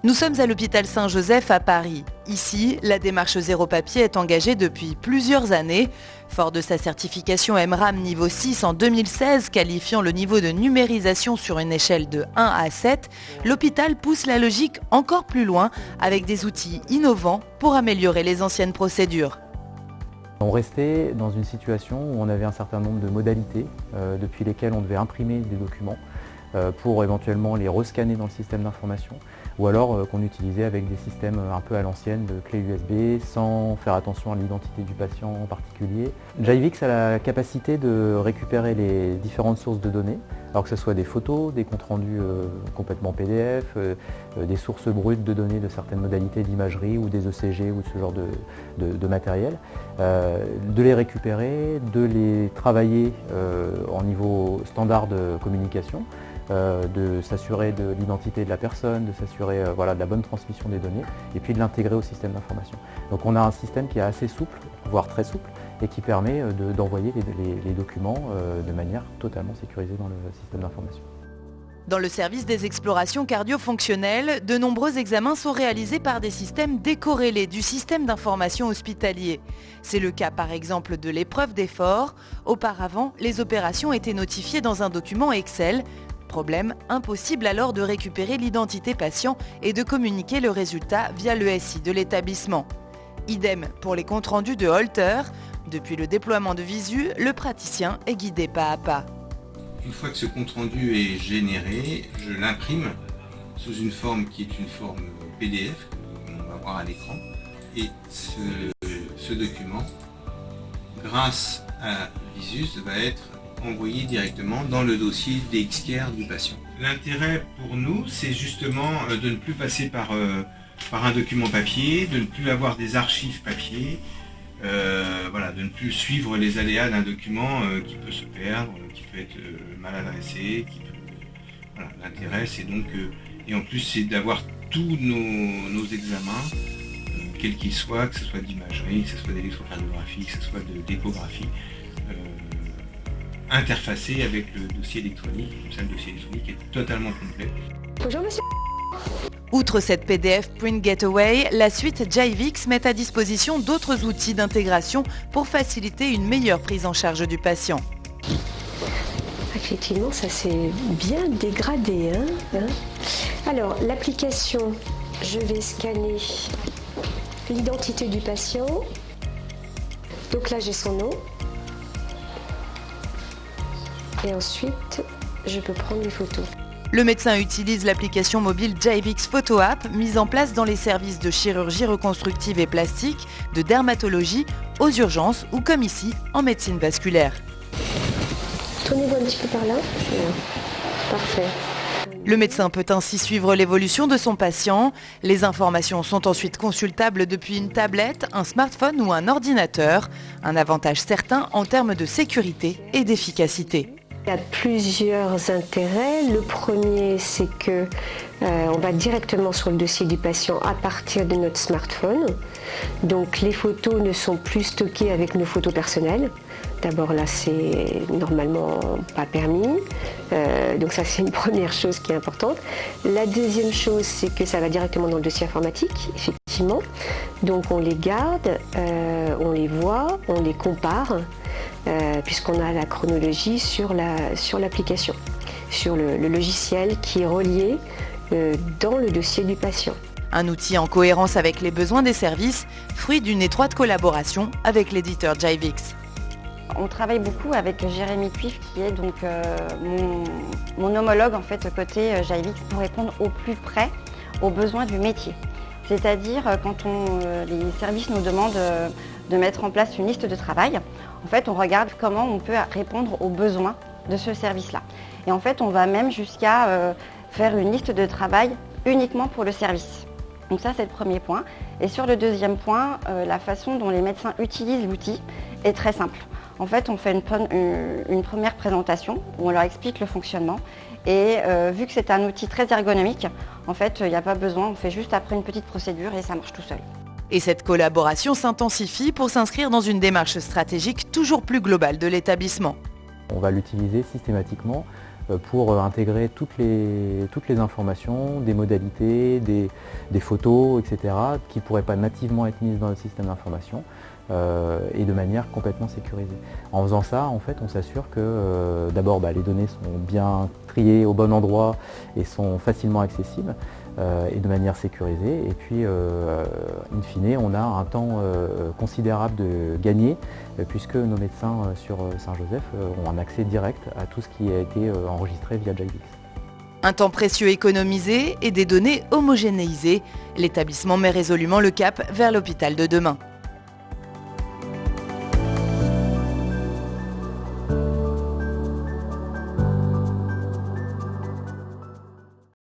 Nous sommes à l'hôpital Saint-Joseph à Paris. Ici, la démarche zéro papier est engagée depuis plusieurs années. Fort de sa certification MRAM niveau 6 en 2016, qualifiant le niveau de numérisation sur une échelle de 1 à 7, l'hôpital pousse la logique encore plus loin avec des outils innovants pour améliorer les anciennes procédures. On restait dans une situation où on avait un certain nombre de modalités depuis lesquelles on devait imprimer des documents pour éventuellement les rescanner dans le système d'information ou alors qu'on utilisait avec des systèmes un peu à l'ancienne de clés USB sans faire attention à l'identité du patient en particulier. Jivix a la capacité de récupérer les différentes sources de données, alors que ce soit des photos, des comptes rendus complètement PDF, des sources brutes de données de certaines modalités d'imagerie ou des ECG ou de ce genre de matériel, de les récupérer, de les travailler en niveau standard de communication, de s'assurer de l'identité de la personne, de s'assurer de la bonne transmission des données et puis de l'intégrer au système d'information. Donc on a un système qui est assez souple, voire très souple, et qui permet d'envoyer les documents de manière totalement sécurisée dans le système d'information. Dans le service des explorations cardio-fonctionnelles, de nombreux examens sont réalisés par des systèmes décorrélés du système d'information hospitalier. C'est le cas par exemple de l'épreuve d'effort. Auparavant, les opérations étaient notifiées dans un document Excel. Problème, impossible alors de récupérer l'identité patient et de communiquer le résultat via le SI de l'établissement. Idem pour les comptes rendus de Holter. Depuis le déploiement de Visu, le praticien est guidé pas à pas. Une fois que ce compte rendu est généré, je l'imprime sous une forme qui est une forme PDF qu'on va voir à l'écran. Et ce document, grâce à Visus, va être envoyé directement dans le dossier DXCare du patient. L'intérêt pour nous, c'est justement de ne plus passer par un document papier, de ne plus avoir des archives papier, de ne plus suivre les aléas d'un document qui peut se perdre, qui peut être mal adressé. L'intérêt, c'est donc, et en plus, c'est d'avoir tous nos examens, quels qu'ils soient, que ce soit d'imagerie, que ce soit d'électrocardiographie, que ce soit d'échographie, interfacé avec le dossier électronique. Comme ça, le dossier électronique est totalement complet. Bonjour monsieur. Outre cette PDF Print Gateway, la suite Jivix met à disposition d'autres outils d'intégration pour faciliter une meilleure prise en charge du patient. Effectivement, ça s'est bien dégradé. Alors, l'application, je vais scanner l'identité du patient. Donc là, j'ai son nom. Et ensuite, je peux prendre les photos. Le médecin utilise l'application mobile Jivix Photo App, mise en place dans les services de chirurgie reconstructive et plastique, de dermatologie, aux urgences ou comme ici, en médecine vasculaire. Tournez-vous un petit peu par là. Parfait. Le médecin peut ainsi suivre l'évolution de son patient. Les informations sont ensuite consultables depuis une tablette, un smartphone ou un ordinateur. Un avantage certain en termes de sécurité et d'efficacité. Il y a plusieurs intérêts. Le premier, c'est que on va directement sur le dossier du patient à partir de notre smartphone. Donc les photos ne sont plus stockées avec nos photos personnelles. D'abord là, c'est normalement pas permis. Donc ça, c'est une première chose qui est importante. La deuxième chose, c'est que ça va directement dans le dossier informatique, effectivement. Donc on les garde, on les voit, on les compare. Puisqu'on a la chronologie sur l'application, sur le logiciel qui est relié dans le dossier du patient. Un outil en cohérence avec les besoins des services, fruit d'une étroite collaboration avec l'éditeur Jivix. On travaille beaucoup avec Jérémy Cuif qui est donc mon homologue en fait côté Jivix pour répondre au plus près aux besoins du métier. C'est-à-dire quand les services nous demandent de mettre en place une liste de travail, en fait on regarde comment on peut répondre aux besoins de ce service-là. Et en fait on va même jusqu'à faire une liste de travail uniquement pour le service. Donc ça c'est le premier point. Et sur le deuxième point, la façon dont les médecins utilisent l'outil est très simple. En fait on fait une première présentation où on leur explique le fonctionnement. Et vu que c'est un outil très ergonomique, en fait, il n'y a pas besoin, on fait juste après une petite procédure et ça marche tout seul. Et cette collaboration s'intensifie pour s'inscrire dans une démarche stratégique toujours plus globale de l'établissement. On va l'utiliser systématiquement pour intégrer toutes les informations, des modalités, des photos, etc., qui ne pourraient pas nativement être mises dans le système d'information et de manière complètement sécurisée. En faisant ça, en fait, on s'assure que d'abord les données sont bien triées au bon endroit et sont facilement accessibles et de manière sécurisée. Et puis, in fine, on a un temps considérable de gagné puisque nos médecins sur Saint-Joseph ont un accès direct à tout ce qui a été enregistré via Jailix. Un temps précieux économisé et des données homogénéisées, l'établissement met résolument le cap vers l'hôpital de demain.